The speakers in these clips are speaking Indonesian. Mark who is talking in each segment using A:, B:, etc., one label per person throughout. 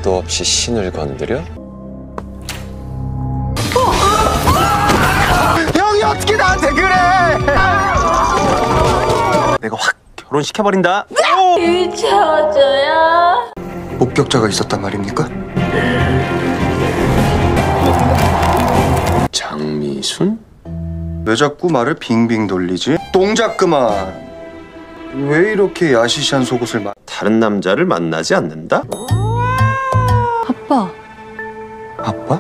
A: 수도 없이 신을 건드려?
B: 형이 어떻게 나한테 그래? 내가 확 결혼시켜버린다.
C: 미쳐줘요.
B: 목격자가 있었단 말입니까?
A: 장미순?
B: 왜 자꾸 말을 빙빙 돌리지? 동작 그만. 왜 이렇게 야시시한 속옷을
A: 다른 남자를 만나지 않는다?
C: 아빠.
B: 아빠?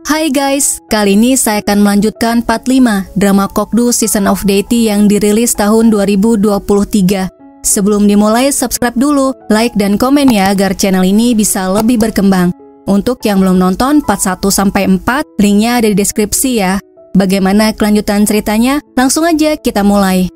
D: Hai guys, kali ini saya akan melanjutkan part 5 drama Kokdu Season of Deity yang dirilis tahun 2023. Sebelum dimulai, subscribe dulu, like dan komen ya agar channel ini bisa lebih berkembang. Untuk yang belum nonton part 1-4, linknya ada di deskripsi ya. Bagaimana kelanjutan ceritanya? Langsung aja kita mulai.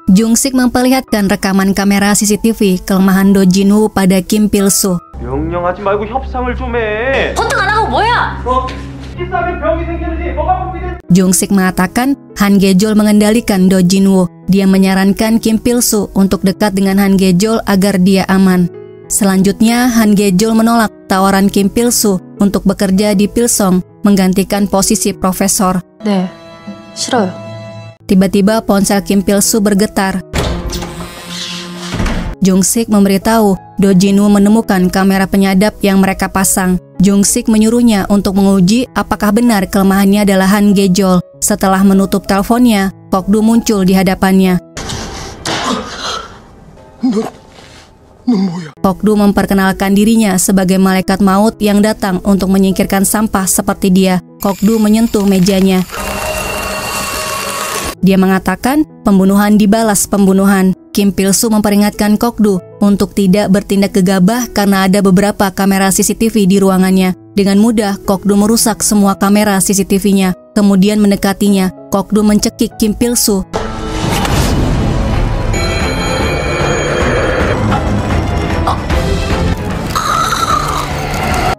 D: Jung-sik memperlihatkan rekaman kamera CCTV kelemahan Do Jin-woo pada Kim Pil-soo.
B: 명령하지 말고 협상을 좀 해.
C: 소통 안 하고 뭐야?
B: 싸면 병이 생기는지 뭐가 고민돼?
D: Jung-sik mengatakan Han Ge-jol mengendalikan Do Jin-woo. Dia menyarankan Kim Pil-soo untuk dekat dengan Han Ge-jol agar dia aman. Selanjutnya, Han Ge-jol menolak tawaran Kim Pil-soo untuk bekerja di Pilsong, menggantikan posisi profesor.
C: 네, 싫어요.
D: Tiba-tiba ponsel Kim Pil-soo bergetar. Jung-sik memberitahu Do Jin-woo menemukan kamera penyadap yang mereka pasang. Jung-sik menyuruhnya untuk menguji apakah benar kelemahannya adalah Han Ge-jol. Setelah menutup teleponnya, Kokdu muncul di hadapannya. Kokdu memperkenalkan dirinya sebagai malaikat maut yang datang untuk menyingkirkan sampah seperti dia. Kokdu menyentuh mejanya. Dia mengatakan pembunuhan dibalas pembunuhan. Kim Pil-soo memperingatkan Kokdu untuk tidak bertindak gegabah karena ada beberapa kamera CCTV di ruangannya. Dengan mudah, Kokdu merusak semua kamera CCTV-nya, kemudian mendekatinya. Kokdu mencekik Kim Pil-soo.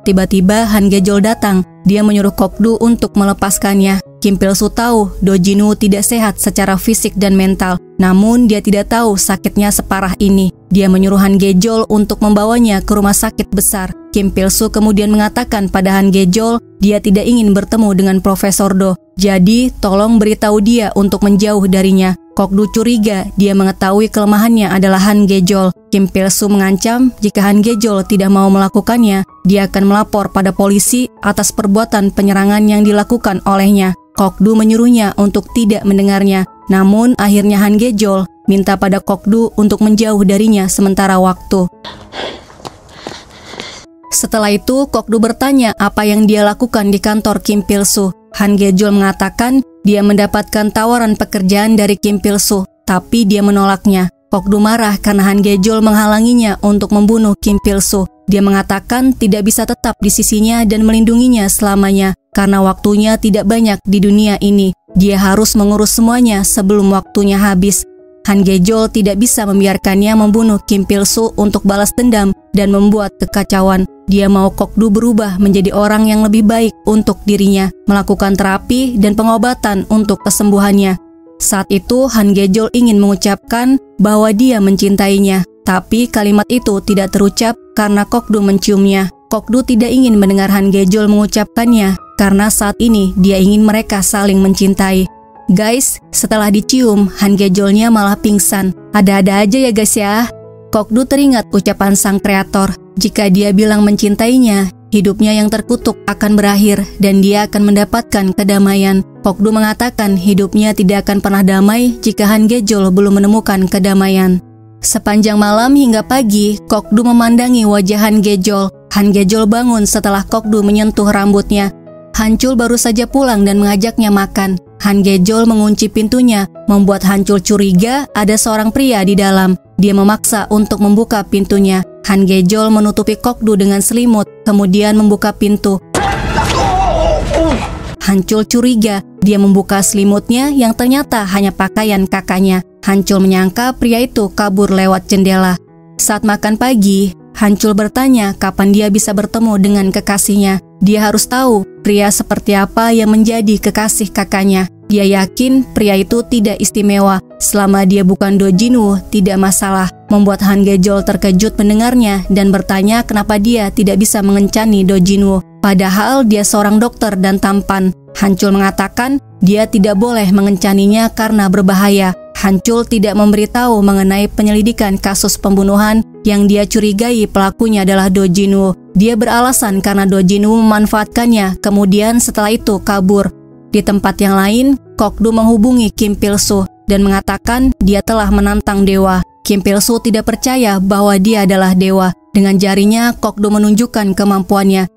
D: Tiba-tiba Han Ge-jol datang. Dia menyuruh Kokdu untuk melepaskannya. Kim Pil-soo tahu Do Jin-woo tidak sehat secara fisik dan mental. Namun dia tidak tahu sakitnya separah ini. Dia menyuruh Han Ge-jol untuk membawanya ke rumah sakit besar. Kim Pil-soo kemudian mengatakan pada Han Ge-jol dia tidak ingin bertemu dengan Profesor Do. Jadi tolong beritahu dia untuk menjauh darinya. Kokdu curiga dia mengetahui kelemahannya adalah Han Ge-jol. Kim Pil-soo mengancam jika Han Ge-jol tidak mau melakukannya, dia akan melapor pada polisi atas perbuatan penyerangan yang dilakukan olehnya. Kokdu menyuruhnya untuk tidak mendengarnya. Namun akhirnya Han Ge-jol minta pada Kokdu untuk menjauh darinya sementara waktu. Setelah itu Kokdu bertanya apa yang dia lakukan di kantor Kim Pil-soo. Han Ge-jol mengatakan dia mendapatkan tawaran pekerjaan dari Kim Pil-soo, tapi dia menolaknya. Kokdu marah karena Han Ge-jol menghalanginya untuk membunuh Kim Pil-soo. Dia mengatakan tidak bisa tetap di sisinya dan melindunginya selamanya karena waktunya tidak banyak di dunia ini. Dia harus mengurus semuanya sebelum waktunya habis. Han Ge-jol tidak bisa membiarkannya membunuh Kim Pil-soo untuk balas dendam dan membuat kekacauan. Dia mau Kokdu berubah menjadi orang yang lebih baik untuk dirinya, melakukan terapi dan pengobatan untuk kesembuhannya. Saat itu Han Ge-jol ingin mengucapkan bahwa dia mencintainya, tapi kalimat itu tidak terucap karena Kokdu menciumnya. Kokdu tidak ingin mendengar Han Ge-jol mengucapkannya karena saat ini dia ingin mereka saling mencintai. Guys, setelah dicium, Han Ge-jolnya malah pingsan. Ada-ada aja ya guys ya. Kokdu teringat ucapan sang kreator. Jika dia bilang mencintainya, hidupnya yang terkutuk akan berakhir dan dia akan mendapatkan kedamaian. Kokdu mengatakan hidupnya tidak akan pernah damai jika Han Ge-jol belum menemukan kedamaian. Sepanjang malam hingga pagi, Kokdu memandangi wajah Han Ge-jol. Han Ge-jol bangun setelah Kokdu menyentuh rambutnya. Hancul baru saja pulang dan mengajaknya makan. Han Ge-jol mengunci pintunya, membuat Hancul curiga ada seorang pria di dalam. Dia memaksa untuk membuka pintunya. Han Ge-jol menutupi Kokdu dengan selimut, kemudian membuka pintu. Hancul curiga, dia membuka selimutnya yang ternyata hanya pakaian kakaknya. Hancul menyangka pria itu kabur lewat jendela. Saat makan pagi, Hancul bertanya kapan dia bisa bertemu dengan kekasihnya. Dia harus tahu pria seperti apa yang menjadi kekasih kakaknya. Dia yakin pria itu tidak istimewa. Selama dia bukan Do Jin-woo, tidak masalah. membuat Han Gejol terkejut mendengarnya dan bertanya kenapa dia tidak bisa mengencani Do Jinwoo. Padahal dia seorang dokter dan tampan. Hancul mengatakan dia tidak boleh mengencaninya karena berbahaya. Hancul tidak memberitahu mengenai penyelidikan kasus pembunuhan yang dia curigai pelakunya adalah Do Jinwoo. Dia beralasan karena Do Jinwoo memanfaatkannya, kemudian setelah itu kabur. Di tempat yang lain, Kok-do menghubungi Kim Pil-soo dan mengatakan dia telah menantang dewa. Kim Pil-soo tidak percaya bahwa dia adalah dewa. Dengan jarinya, Kok-do menunjukkan kemampuannya.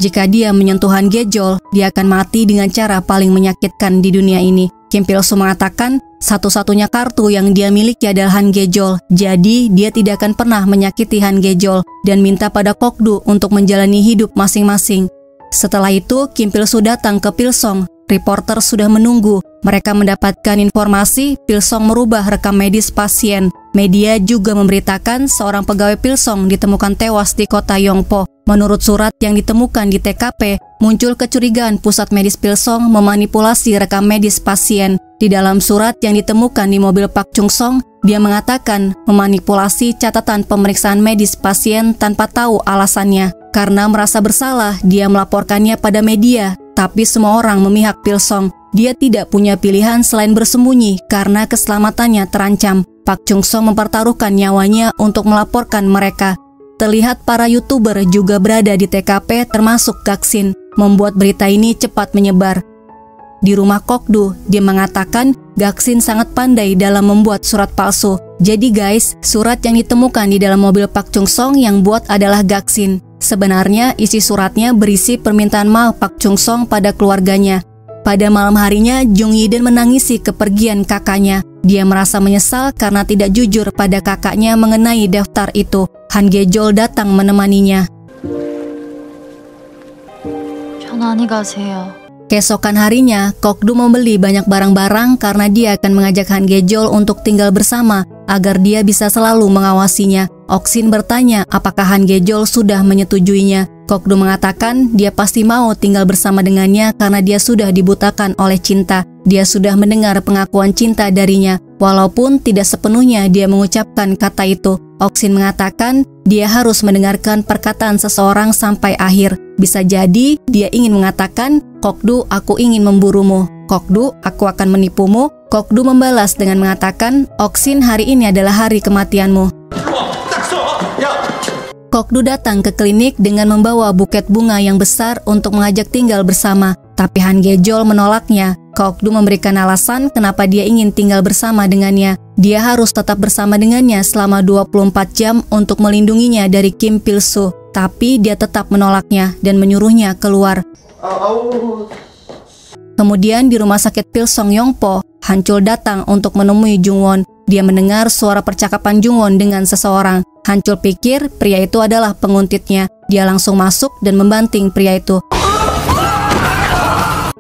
D: Jika dia menyentuh Han Gejol, dia akan mati dengan cara paling menyakitkan di dunia ini. Kim Pil-soo mengatakan satu-satunya kartu yang dia miliki adalah Han Gejol. Jadi dia tidak akan pernah menyakiti Han Gejol dan minta pada Kok-do untuk menjalani hidup masing-masing. Setelah itu, Kim Pil-soo datang ke Pilsong. Reporter sudah menunggu. Mereka mendapatkan informasi Pilsong merubah rekam medis pasien. Media juga memberitakan seorang pegawai Pilsong ditemukan tewas di kota Yongpo. Menurut surat yang ditemukan di TKP, muncul kecurigaan pusat medis Pilsong memanipulasi rekam medis pasien. Di dalam surat yang ditemukan di mobil Pak Chung Song, dia mengatakan memanipulasi catatan pemeriksaan medis pasien tanpa tahu alasannya. Karena merasa bersalah, dia melaporkannya pada media. Tapi semua orang memihak Pilsong. Dia tidak punya pilihan selain bersembunyi karena keselamatannya terancam. Pak Chung Song mempertaruhkan nyawanya untuk melaporkan mereka. Terlihat para YouTuber juga berada di TKP termasuk Gaksin, membuat berita ini cepat menyebar. Di rumah Kok-do, dia mengatakan Gaksin sangat pandai dalam membuat surat palsu. Jadi guys, surat yang ditemukan di dalam mobil Pak Chung Song yang buat adalah Gaksin. Sebenarnya isi suratnya berisi permintaan maaf Pak Chung Song pada keluarganya. Pada malam harinya, Jung Yi-den menangisi kepergian kakaknya. Dia merasa menyesal karena tidak jujur pada kakaknya mengenai daftar itu. Han Gejol datang menemaninya.
C: 편안히 가세요.
D: Keesokan harinya, Kok-do membeli banyak barang-barang karena dia akan mengajak Han Gejol untuk tinggal bersama agar dia bisa selalu mengawasinya. Oksin bertanya apakah Han Gejol sudah menyetujuinya. Kok-do mengatakan dia pasti mau tinggal bersama dengannya karena dia sudah dibutakan oleh cinta. Dia sudah mendengar pengakuan cinta darinya, walaupun tidak sepenuhnya dia mengucapkan kata itu. Oksin mengatakan dia harus mendengarkan perkataan seseorang sampai akhir. Bisa jadi dia ingin mengatakan, Kok-do, aku ingin memburumu. Kok-do, aku akan menipumu. Kok-do membalas dengan mengatakan, Oksin, hari ini adalah hari kematianmu. Kok-do datang ke klinik dengan membawa buket bunga yang besar untuk mengajak tinggal bersama. Tapi Han Gejol menolaknya. Kok-do memberikan alasan kenapa dia ingin tinggal bersama dengannya. Dia harus tetap bersama dengannya selama 24 jam untuk melindunginya dari Kim Pil-soo. Tapi dia tetap menolaknya dan menyuruhnya keluar. Kemudian di rumah sakit Pilsong Yongpo, Hancul datang untuk menemui Jungwon. Dia mendengar suara percakapan Jungwon dengan seseorang. Hancul pikir pria itu adalah penguntitnya. Dia langsung masuk dan membanting pria itu.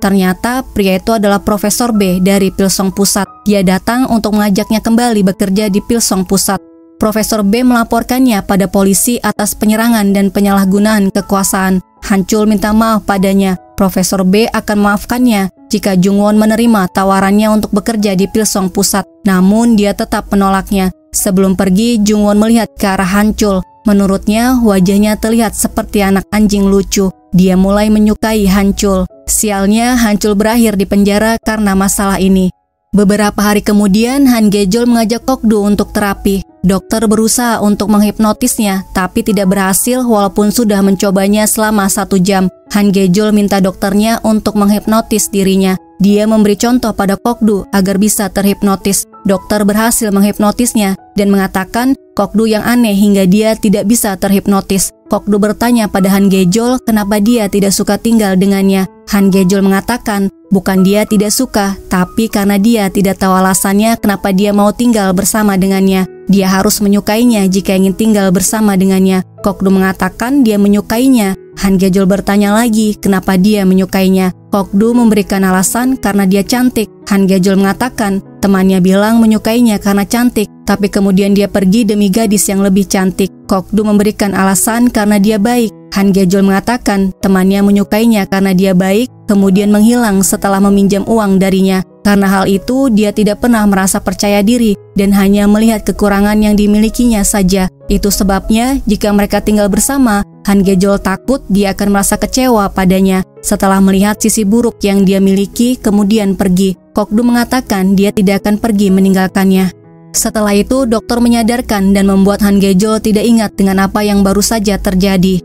D: Ternyata pria itu adalah Profesor B dari Pilsong Pusat. Dia datang untuk mengajaknya kembali bekerja di Pilsong Pusat. Profesor B melaporkannya pada polisi atas penyerangan dan penyalahgunaan kekuasaan. Hancul minta maaf padanya. Profesor B akan memaafkannya jika Jungwon menerima tawarannya untuk bekerja di Pilsong Pusat. Namun dia tetap menolaknya. Sebelum pergi, Jungwon melihat ke arah Hancul. Menurutnya, wajahnya terlihat seperti anak anjing lucu. Dia mulai menyukai Hancul. Sialnya, Hancul berakhir di penjara karena masalah ini. Beberapa hari kemudian, Han Gejol mengajak Kok-do untuk terapi. Dokter berusaha untuk menghipnotisnya, tapi tidak berhasil walaupun sudah mencobanya selama 1 jam. Han Gejol minta dokternya untuk menghipnotis dirinya. Dia memberi contoh pada Kok-do agar bisa terhipnotis. Dokter berhasil menghipnotisnya dan mengatakan Kok-do yang aneh hingga dia tidak bisa terhipnotis. Kok-do bertanya pada Han Gejol kenapa dia tidak suka tinggal dengannya. Han Gejol mengatakan bukan dia tidak suka, tapi karena dia tidak tahu alasannya kenapa dia mau tinggal bersama dengannya. Dia harus menyukainya jika ingin tinggal bersama dengannya. Kok-do mengatakan dia menyukainya. Han Gejol bertanya lagi kenapa dia menyukainya. Kok-do memberikan alasan karena dia cantik. Han Gejol mengatakan temannya bilang menyukainya karena cantik, tapi kemudian dia pergi demi gadis yang lebih cantik. Kok-do memberikan alasan karena dia baik. Han Gejol mengatakan temannya menyukainya karena dia baik, kemudian menghilang setelah meminjam uang darinya. Karena hal itu, dia tidak pernah merasa percaya diri dan hanya melihat kekurangan yang dimilikinya saja. Itu sebabnya, jika mereka tinggal bersama, Han Ge-jol takut dia akan merasa kecewa padanya. Setelah melihat sisi buruk yang dia miliki, kemudian pergi. Kok-du mengatakan dia tidak akan pergi meninggalkannya. Setelah itu, dokter menyadarkan dan membuat Han Ge-jol tidak ingat dengan apa yang baru saja terjadi.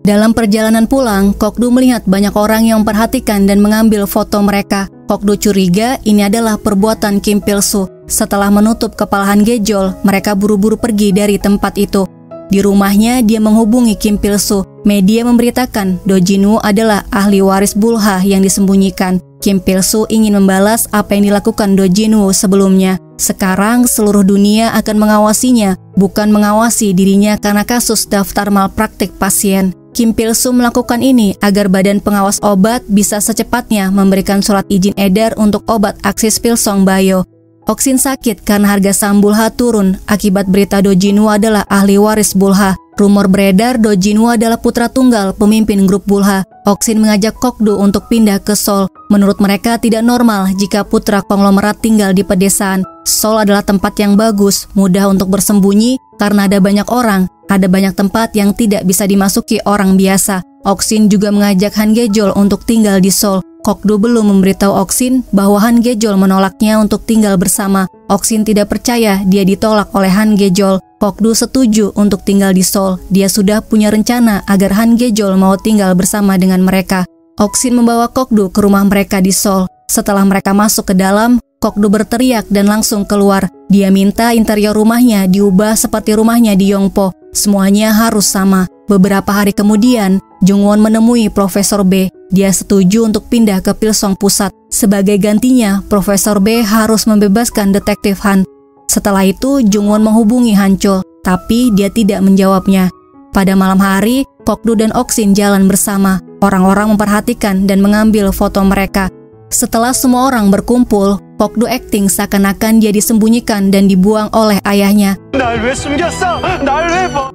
D: Dalam perjalanan pulang, Kok-du melihat banyak orang yang memperhatikan dan mengambil foto mereka. Kok-du curiga ini adalah perbuatan Kim Pil-soo. Setelah menutup kepala Han Ge-jol, mereka buru-buru pergi dari tempat itu. Di rumahnya, dia menghubungi Kim Pil-soo. Media memberitakan Do Jin-woo adalah ahli waris Bulha yang disembunyikan. Kim Pil-soo ingin membalas apa yang dilakukan Do Jin-woo sebelumnya. Sekarang seluruh dunia akan mengawasinya, bukan mengawasi dirinya karena kasus daftar malpraktik pasien. Kim Pil-soo melakukan ini agar Badan Pengawas Obat bisa secepatnya memberikan surat izin edar untuk obat Axis Pilsong Bio. Oksin sakit karena harga saham Bulha turun akibat berita Do Jin-woo adalah ahli waris Bulha. Rumor beredar Do Jin-woo adalah putra tunggal pemimpin grup Bulha. Oksin mengajak Kok-du untuk pindah ke Seoul. Menurut mereka tidak normal jika putra konglomerat tinggal di pedesaan. Seoul adalah tempat yang bagus, mudah untuk bersembunyi karena ada banyak orang. Ada banyak tempat yang tidak bisa dimasuki orang biasa. Oksin juga mengajak Han Ge-jol untuk tinggal di Seoul. Kok-du belum memberitahu Oksin bahwa Han Ge-jol menolaknya untuk tinggal bersama. Oksin tidak percaya dia ditolak oleh Han Ge-jol. Kok-du setuju untuk tinggal di Seoul. Dia sudah punya rencana agar Han Ge-jol mau tinggal bersama dengan mereka. Oksin membawa Kok-du ke rumah mereka di Seoul. Setelah mereka masuk ke dalam, Kok-du berteriak dan langsung keluar. Dia minta interior rumahnya diubah seperti rumahnya di Yongpo. Semuanya harus sama. Beberapa hari kemudian, Jung-won menemui Profesor B. Dia setuju untuk pindah ke Pilsong Pusat. Sebagai gantinya, Profesor B harus membebaskan Detektif Han. Setelah itu, Jung-won menghubungi Han Chol, tapi dia tidak menjawabnya. Pada malam hari, Kok-du dan Oksin jalan bersama. Orang-orang memperhatikan dan mengambil foto mereka. Setelah semua orang berkumpul, Kok-du akting seakan-akan dia disembunyikan dan dibuang oleh ayahnya.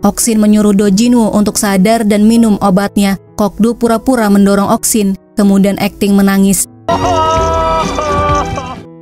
D: Oksin menyuruh Do Jin-woo untuk sadar dan minum obatnya. Kok-du pura-pura mendorong Oksin, kemudian akting menangis.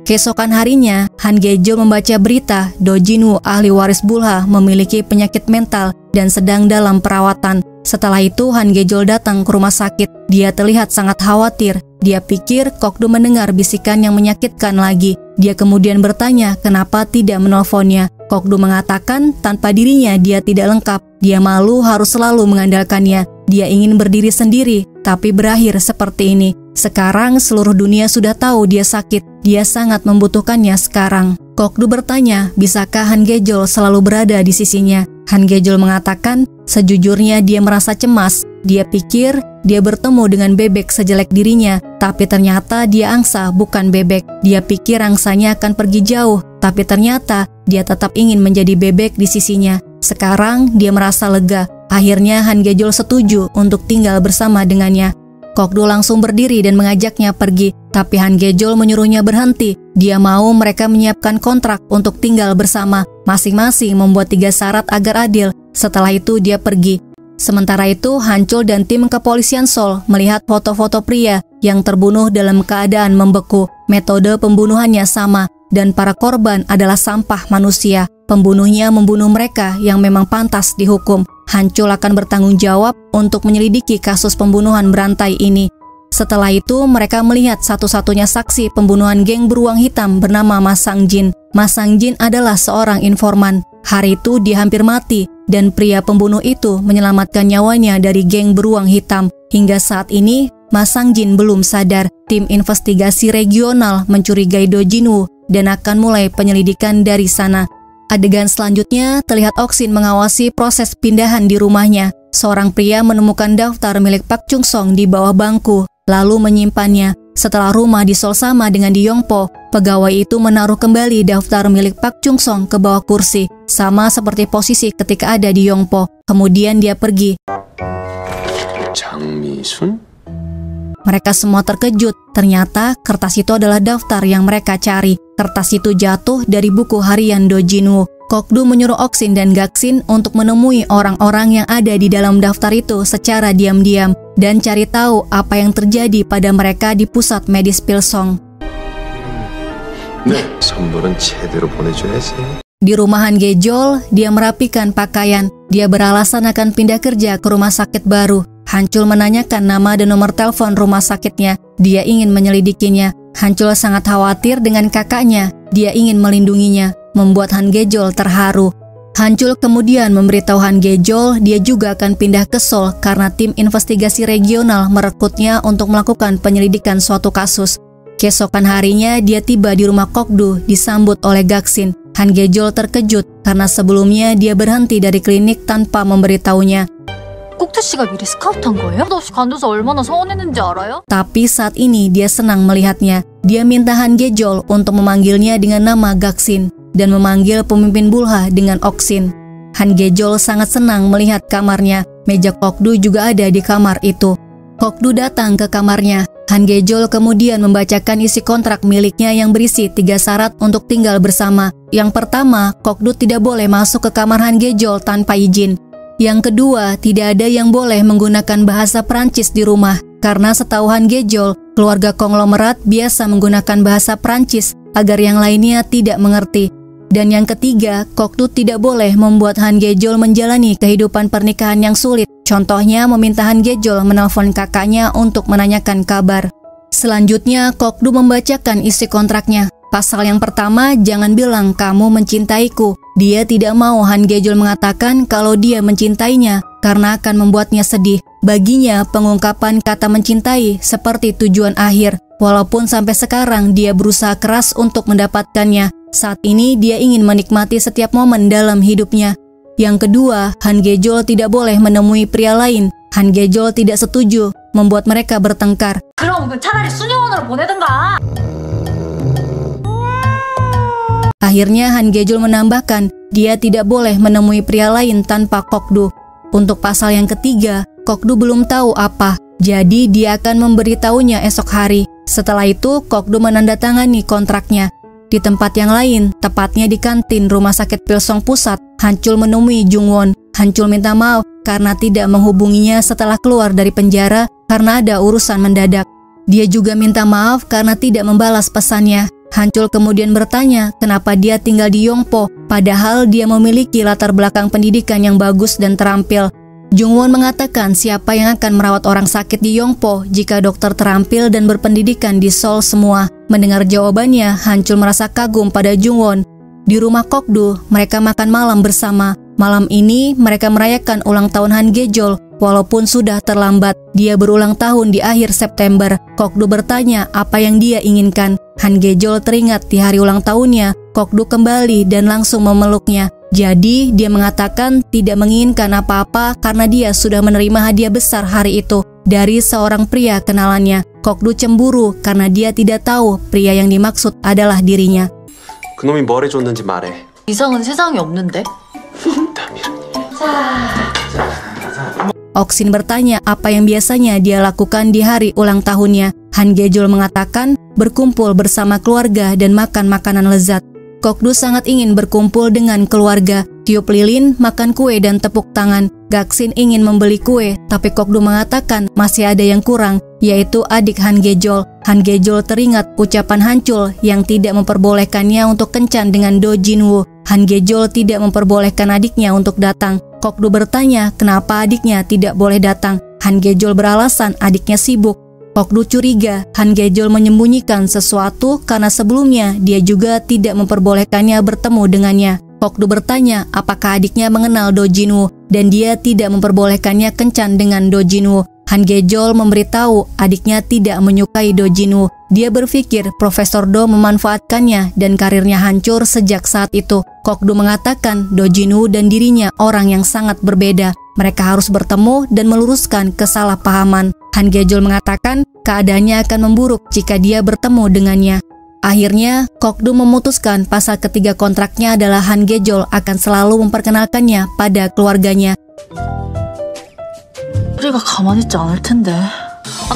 D: Keesokan harinya, Han Ge-jol membaca berita Do Jin-woo ahli waris Bulha memiliki penyakit mental dan sedang dalam perawatan. Setelah itu, Han Ge-jol datang ke rumah sakit. Dia terlihat sangat khawatir. Dia pikir Kok-du mendengar bisikan yang menyakitkan lagi. Dia kemudian bertanya kenapa tidak menelponnya. Kok-du mengatakan tanpa dirinya dia tidak lengkap. Dia malu harus selalu mengandalkannya. Dia ingin berdiri sendiri, tapi berakhir seperti ini. Sekarang seluruh dunia sudah tahu dia sakit. Dia sangat membutuhkannya sekarang. Kok-du bertanya, bisakah Han Ge-jol selalu berada di sisinya? Han Ge-jol mengatakan, sejujurnya dia merasa cemas. Dia pikir dia bertemu dengan bebek sejelek dirinya, tapi ternyata dia angsa bukan bebek. Dia pikir angsanya akan pergi jauh, tapi ternyata dia tetap ingin menjadi bebek di sisinya. Sekarang dia merasa lega. Akhirnya Han Ge-jol setuju untuk tinggal bersama dengannya. Kok-du langsung berdiri dan mengajaknya pergi, tapi Han Ge-jol menyuruhnya berhenti. Dia mau mereka menyiapkan kontrak untuk tinggal bersama. Masing-masing membuat 3 syarat agar adil. Setelah itu dia pergi. Sementara itu, Han Chol dan tim kepolisian Seoul melihat foto-foto pria yang terbunuh dalam keadaan membeku. Metode pembunuhannya sama, dan para korban adalah sampah manusia. Pembunuhnya membunuh mereka yang memang pantas dihukum. Han Chol akan bertanggung jawab untuk menyelidiki kasus pembunuhan berantai ini. Setelah itu, mereka melihat satu-satunya saksi pembunuhan geng beruang hitam bernama Ma Sang-jin. Ma Sang-jin adalah seorang informan. Hari itu dia hampir mati, dan pria pembunuh itu menyelamatkan nyawanya dari geng beruang hitam. Hingga saat ini, Ma Sang-jin belum sadar. Tim investigasi regional mencurigai Do Jin-woo dan akan mulai penyelidikan dari sana. Adegan selanjutnya terlihat Oksin mengawasi proses pindahan di rumahnya. Seorang pria menemukan daftar milik Pak Chung Song di bawah bangku, lalu menyimpannya. Setelah rumah di Seoul sama dengan di Yongpo, pegawai itu menaruh kembali daftar milik Pak Chung Song ke bawah kursi, sama seperti posisi ketika ada di Yongpo. Kemudian dia pergi.
A: 장미순?
D: Mereka semua terkejut. Ternyata kertas itu adalah daftar yang mereka cari. Kertas itu jatuh dari buku harian Do Jin-woo. Kok-du menyuruh Oksin dan Gaksin untuk menemui orang-orang yang ada di dalam daftar itu secara diam-diam dan cari tahu apa yang terjadi pada mereka di pusat medis Pilsong.
A: 선물은 제대로 보내줘야지.
D: Di rumah Han Gejol, dia merapikan pakaian. Dia beralasan akan pindah kerja ke rumah sakit baru. Hancul menanyakan nama dan nomor telepon rumah sakitnya. Dia ingin menyelidikinya. Hancul sangat khawatir dengan kakaknya. Dia ingin melindunginya, membuat Han Gejol terharu. Hancul kemudian memberitahu Han Gejol dia juga akan pindah ke Seoul karena tim investigasi regional merekrutnya untuk melakukan penyelidikan suatu kasus. Keesokan harinya dia tiba di rumah Kok-du disambut oleh Gaksin. Han Gejol terkejut karena sebelumnya dia berhenti dari klinik tanpa memberitahunya.
C: 꼭두 씨가 미리 스카우트한 거예요? 없이 간두서 얼마나 서운했는지 알아요?
D: Tapi saat ini dia senang melihatnya. Dia minta Han Gejol untuk memanggilnya dengan nama Gaksin dan memanggil pemimpin Bulha dengan Oksin. Han Gejol sangat senang melihat kamarnya. Meja Kok-du juga ada di kamar itu. Kok-du datang ke kamarnya. Han Gejol kemudian membacakan isi kontrak miliknya yang berisi 3 syarat untuk tinggal bersama. Yang pertama, Kok-du tidak boleh masuk ke kamar Han Gejol tanpa izin. Yang kedua, tidak ada yang boleh menggunakan bahasa Prancis di rumah. Karena setahu Han Gejol, keluarga konglomerat biasa menggunakan bahasa Prancis agar yang lainnya tidak mengerti. Dan yang ketiga, Kok-du tidak boleh membuat Han Gejol menjalani kehidupan pernikahan yang sulit. Contohnya meminta Han Gejol menelpon kakaknya untuk menanyakan kabar. Selanjutnya, Kok-du membacakan isi kontraknya. Pasal yang pertama, jangan bilang kamu mencintaiku. Dia tidak mau Han Gejol mengatakan kalau dia mencintainya karena akan membuatnya sedih. Baginya, pengungkapan kata mencintai seperti tujuan akhir. Walaupun sampai sekarang dia berusaha keras untuk mendapatkannya. Saat ini dia ingin menikmati setiap momen dalam hidupnya. Yang kedua, Han Gejol tidak boleh menemui pria lain. Han Gejol tidak setuju, membuat mereka bertengkar.
C: 그럼 차라리 수녀원으로 보내든가.
D: Akhirnya Han Gejol menambahkan, dia tidak boleh menemui pria lain tanpa Kok-du. Untuk pasal yang ketiga, Kok-du belum tahu apa, jadi dia akan memberitahunya esok hari. Setelah itu, Kok-du menandatangani kontraknya. Di tempat yang lain, tepatnya di kantin rumah sakit Pilsong Pusat, Hancul menemui Jungwon. Hancul minta maaf karena tidak menghubunginya setelah keluar dari penjara karena ada urusan mendadak. Dia juga minta maaf karena tidak membalas pesannya. Hancul kemudian bertanya kenapa dia tinggal di Yongpo, padahal dia memiliki latar belakang pendidikan yang bagus dan terampil. Jungwon mengatakan siapa yang akan merawat orang sakit di Yongpo jika dokter terampil dan berpendidikan di Seoul semua. Mendengar jawabannya, Hancul merasa kagum pada Jungwon. Di rumah Kok-du, mereka makan malam bersama. Malam ini, mereka merayakan ulang tahun Han Gejol. Walaupun sudah terlambat, dia berulang tahun di akhir September. Kok-du bertanya apa yang dia inginkan. Han Gejol teringat di hari ulang tahunnya, Kok-du kembali dan langsung memeluknya. Jadi, dia mengatakan tidak menginginkan apa-apa karena dia sudah menerima hadiah besar hari itu dari seorang pria kenalannya. Kok-du cemburu karena dia tidak tahu pria yang dimaksud adalah dirinya.
A: 그놈이 뭘 해줬는지 말해.
C: 이상은 세상에 없는데.
D: Oksin bertanya apa yang biasanya dia lakukan di hari ulang tahunnya. Han Gejol mengatakan berkumpul bersama keluarga dan makan makanan lezat. Kok-du sangat ingin berkumpul dengan keluarga, tiup lilin, makan kue dan tepuk tangan. Gaksin ingin membeli kue, tapi Kok-du mengatakan masih ada yang kurang, yaitu adik Han Gejol. Han Gejol teringat ucapan Hancul yang tidak memperbolehkannya untuk kencan dengan Do Jinwoo. Han Gejol tidak memperbolehkan adiknya untuk datang. Kok-du bertanya kenapa adiknya tidak boleh datang. Han Gejol beralasan adiknya sibuk. Kok-du curiga Han Gejol menyembunyikan sesuatu karena sebelumnya dia juga tidak memperbolehkannya bertemu dengannya. Kok-du bertanya apakah adiknya mengenal Do Jinwoo dan dia tidak memperbolehkannya kencan dengan Do Jinwoo. Han Gejol memberitahu adiknya tidak menyukai Do Jinwoo. Dia berpikir Profesor Do memanfaatkannya dan karirnya hancur sejak saat itu. Kok-du mengatakan Do Jinwoo dan dirinya orang yang sangat berbeda. Mereka harus bertemu dan meluruskan kesalahpahaman. Han Gejol mengatakan keadaannya akan memburuk jika dia bertemu dengannya. Akhirnya, Kok-du memutuskan pasal ketiga kontraknya adalah Han Gejol akan selalu memperkenalkannya pada keluarganya.
C: 우리가 가만히 있지 않을 텐데.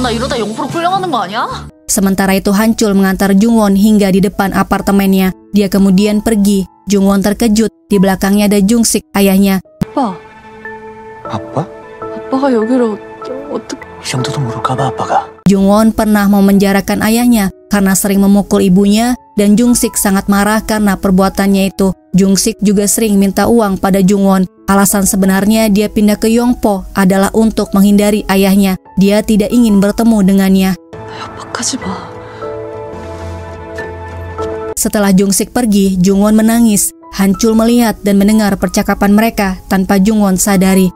C: 나 이러다 0% 끌려가는 거 아니야?
D: Sementara itu Hancul mengantar Jungwon hingga di depan apartemennya. Dia kemudian pergi. Jungwon terkejut. Di belakangnya ada Jungsik, ayahnya.
C: 아빠,
B: 아빠?
C: 아빠가 여기로 어떻게...
E: 이 정도도 모를까봐 아빠가.
D: Jungwon pernah memenjarakan ayahnya karena sering memukul ibunya dan Jungsik sangat marah karena perbuatannya itu. Jungsik juga sering minta uang pada Jungwon. Alasan sebenarnya dia pindah ke Yongpo adalah untuk menghindari ayahnya. Dia tidak ingin bertemu dengannya.
C: 협박하지 마.
D: Setelah Jungsik pergi, Jungwon menangis. Hancul melihat dan mendengar percakapan mereka tanpa Jungwon sadari.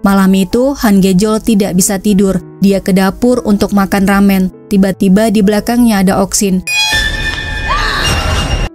D: Malam itu, Han Gye-jol tidak bisa tidur. Dia ke dapur untuk makan ramen. Tiba-tiba di belakangnya ada Oksin.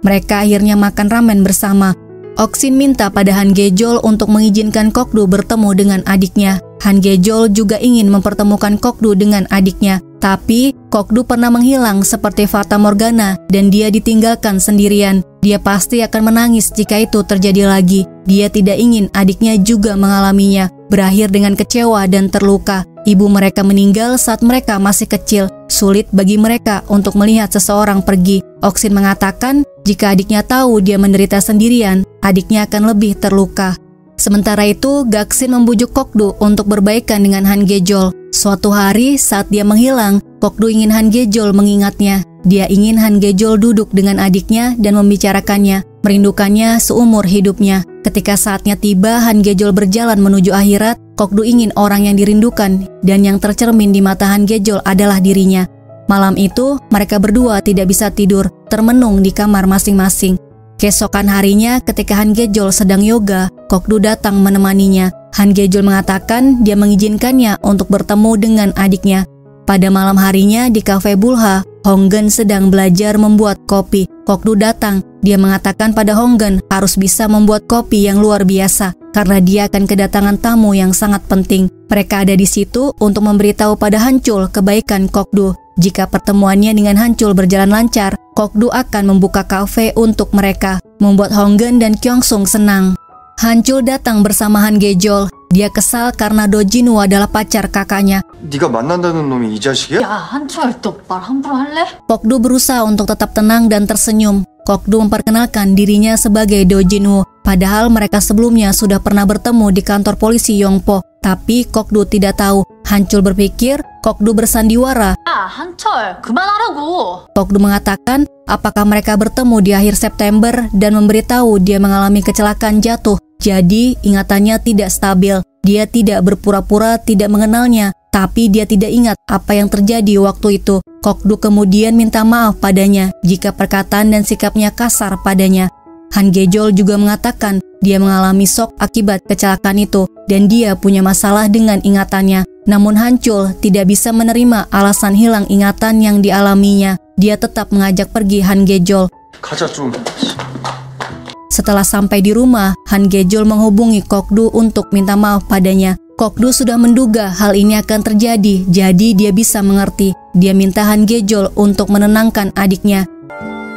D: Mereka akhirnya makan ramen bersama. Oksin minta pada Han Gye-jol untuk mengizinkan Kokdu bertemu dengan adiknya. Han Gye-jol juga ingin mempertemukan Kokdu dengan adiknya. Tapi, Kokdu pernah menghilang seperti Fata Morgana dan dia ditinggalkan sendirian. Dia pasti akan menangis jika itu terjadi lagi. Dia tidak ingin adiknya juga mengalaminya. Berakhir dengan kecewa dan terluka. Ibu mereka meninggal saat mereka masih kecil. Sulit bagi mereka untuk melihat seseorang pergi. Oksin mengatakan, jika adiknya tahu dia menderita sendirian, adiknya akan lebih terluka. Sementara itu, Gaksin membujuk Kokdu untuk berbaikan dengan Han Gye-jol. Suatu hari saat dia menghilang, Kokdu ingin Han Gye-jol mengingatnya. Dia ingin Han Gye-jol duduk dengan adiknya dan membicarakannya, merindukannya seumur hidupnya. Ketika saatnya tiba, Han Gye-jol berjalan menuju akhirat. Kokdu ingin orang yang dirindukan dan yang tercermin di mata Han Gye-jol adalah dirinya. Malam itu, mereka berdua tidak bisa tidur, termenung di kamar masing-masing. Keesokan harinya, ketika Han Gye-jol sedang yoga, Kokdu datang menemaninya. Han Gye-jol mengatakan dia mengizinkannya untuk bertemu dengan adiknya. Pada malam harinya di kafe Bulha, Honggen sedang belajar membuat kopi. Kokdu datang. Dia mengatakan pada Honggen harus bisa membuat kopi yang luar biasa karena dia akan kedatangan tamu yang sangat penting. Mereka ada di situ untuk memberitahu pada Hancul kebaikan Kokdu. Jika pertemuannya dengan Hancul berjalan lancar, Kokdu akan membuka kafe untuk mereka, membuat Honggen dan Kyongsung senang. Hancul datang bersama Han Gye-jol. Dia kesal karena Do Jin-woo adalah pacar kakaknya.
B: 네가 만난다는 놈이 이 자식이야?
C: 야, 한철, 너 말 함부로 할래?
D: Kokdu berusaha untuk tetap tenang dan tersenyum. Kokdu memperkenalkan dirinya sebagai Do Jin-woo. Padahal mereka sebelumnya sudah pernah bertemu di kantor polisi Yongpo. Tapi Kokdu tidak tahu. Hancul berpikir Kokdu bersandiwara.
C: 야, 한철, 그만하라고.
D: Kokdu mengatakan apakah mereka bertemu di akhir September dan memberitahu dia mengalami kecelakaan jatuh. Jadi ingatannya tidak stabil. Dia tidak berpura-pura tidak mengenalnya, tapi dia tidak ingat apa yang terjadi waktu itu. Kokdu kemudian minta maaf padanya jika perkataan dan sikapnya kasar padanya. Han Gye-jol juga mengatakan dia mengalami shock akibat kecelakaan itu dan dia punya masalah dengan ingatannya. Namun Hancul tidak bisa menerima alasan hilang ingatan yang dialaminya. Dia tetap mengajak pergi Han Gye-jol.
B: 가자 좀.
D: Setelah sampai di rumah, Han Gye-jol menghubungi Kokdu untuk minta maaf padanya. Kokdu sudah menduga hal ini akan terjadi, jadi dia bisa mengerti. Dia minta Han Gye-jol untuk menenangkan adiknya.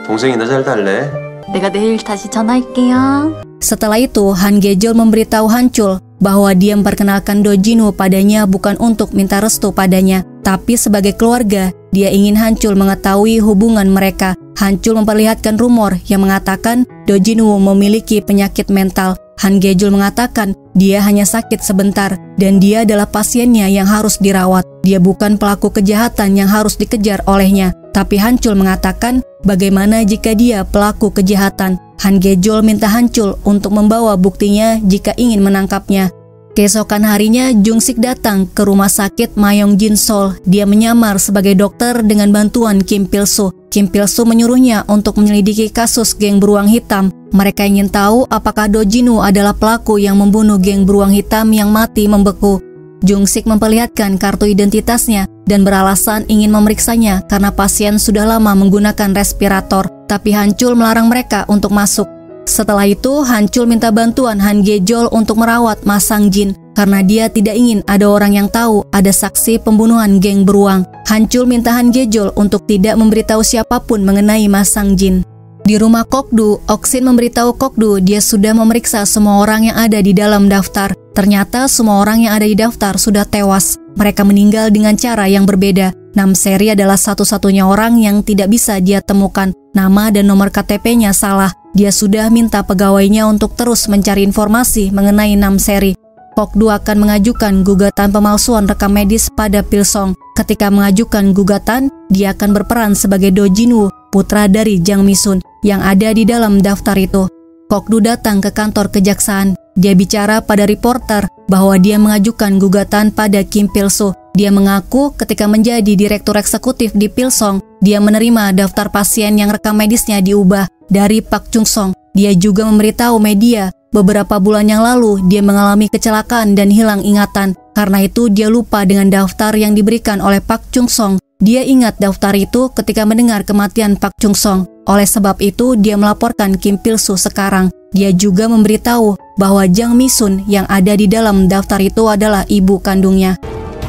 A: 동생이 나 잘 달래.
C: 내가 내일 다시 전화할게요.
D: Setelah itu, Han Gye-jol memberitahu Hancul bahwa dia memperkenalkan Do Jin-woo padanya bukan untuk minta restu padanya, tapi sebagai keluarga. Dia ingin Hancul mengetahui hubungan mereka. Hancul memperlihatkan rumor yang mengatakan Do Jin-woo memiliki penyakit mental. Han Gye-jol mengatakan dia hanya sakit sebentar dan dia adalah pasiennya yang harus dirawat. Dia bukan pelaku kejahatan yang harus dikejar olehnya. Tapi Hancul mengatakan bagaimana jika dia pelaku kejahatan. Han Gye-jol minta Hancul untuk membawa buktinya jika ingin menangkapnya. Keesokan harinya, Jungsik datang ke rumah sakit Mayong Jinsol. Dia menyamar sebagai dokter dengan bantuan Kim Pil-soo. Kim Pil-soo menyuruhnya untuk menyelidiki kasus geng beruang hitam. Mereka ingin tahu apakah Do Jin-woo adalah pelaku yang membunuh geng beruang hitam yang mati membeku. Jungsik memperlihatkan kartu identitasnya dan beralasan ingin memeriksanya karena pasien sudah lama menggunakan respirator. Tapi Hancul melarang mereka untuk masuk. Setelah itu, Hancul minta bantuan Han Gye-jol untuk merawat Ma Sang-jin karena dia tidak ingin ada orang yang tahu ada saksi pembunuhan geng beruang. Hancul minta Han Gye-jol untuk tidak memberitahu siapapun mengenai Ma Sang-jin. Di rumah Kokdu, Oksin memberitahu Kokdu dia sudah memeriksa semua orang yang ada di dalam daftar. Ternyata semua orang yang ada di daftar sudah tewas. Mereka meninggal dengan cara yang berbeda. Namseri adalah satu-satunya orang yang tidak bisa dia temukan. Nama dan nomor KTP-nya salah. Dia sudah minta pegawainya untuk terus mencari informasi mengenai Namseri. Kokdu akan mengajukan gugatan pemalsuan rekam medis pada Pilsong. Ketika mengajukan gugatan, dia akan berperan sebagai Do Jinwoo, putra dari Jang Misun, yang ada di dalam daftar itu. Kokdu datang ke kantor kejaksaan. Dia bicara pada reporter bahwa dia mengajukan gugatan pada Kim Pil-soo. Dia mengaku ketika menjadi direktur eksekutif di Pilsong, dia menerima daftar pasien yang rekam medisnya diubah dari Pak Chung-song. Dia juga memberitahu media beberapa bulan yang lalu dia mengalami kecelakaan dan hilang ingatan. Karena itu dia lupa dengan daftar yang diberikan oleh Pak Chung-song. Dia ingat daftar itu ketika mendengar kematian Pak Chung-song. Oleh sebab itu dia melaporkan Kim Pil-soo sekarang. Dia juga memberitahu bahwa Jang Mi-sun yang ada di dalam daftar itu adalah ibu kandungnya.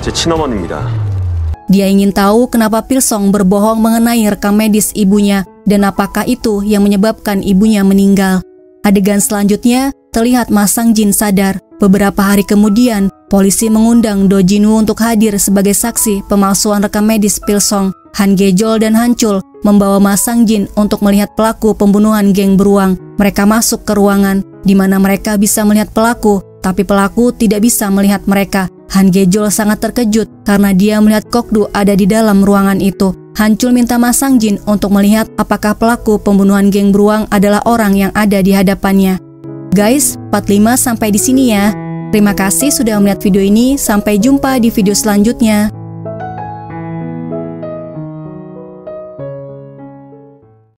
A: 제 친어머니입니다.
D: Dia ingin tahu kenapa Pilsong berbohong mengenai rekam medis ibunya dan apakah itu yang menyebabkan ibunya meninggal. Adegan selanjutnya terlihat Ma Sang-jin sadar. Beberapa hari kemudian, polisi mengundang Do Jinwoo untuk hadir sebagai saksi pemalsuan rekam medis Pilsong. Han Ge-jol dan Han Chul membawa Ma Sang-jin untuk melihat pelaku pembunuhan geng beruang. Mereka masuk ke ruangan di mana mereka bisa melihat pelaku, tapi pelaku tidak bisa melihat mereka. Han Ge-jol sangat terkejut karena dia melihat Kokdu ada di dalam ruangan itu. Han Chul minta Ma Sang-jin untuk melihat apakah pelaku pembunuhan geng beruang adalah orang yang ada di hadapannya. Guys, part 5 sampai di sini ya. Terima kasih sudah melihat video ini. Sampai jumpa di video selanjutnya.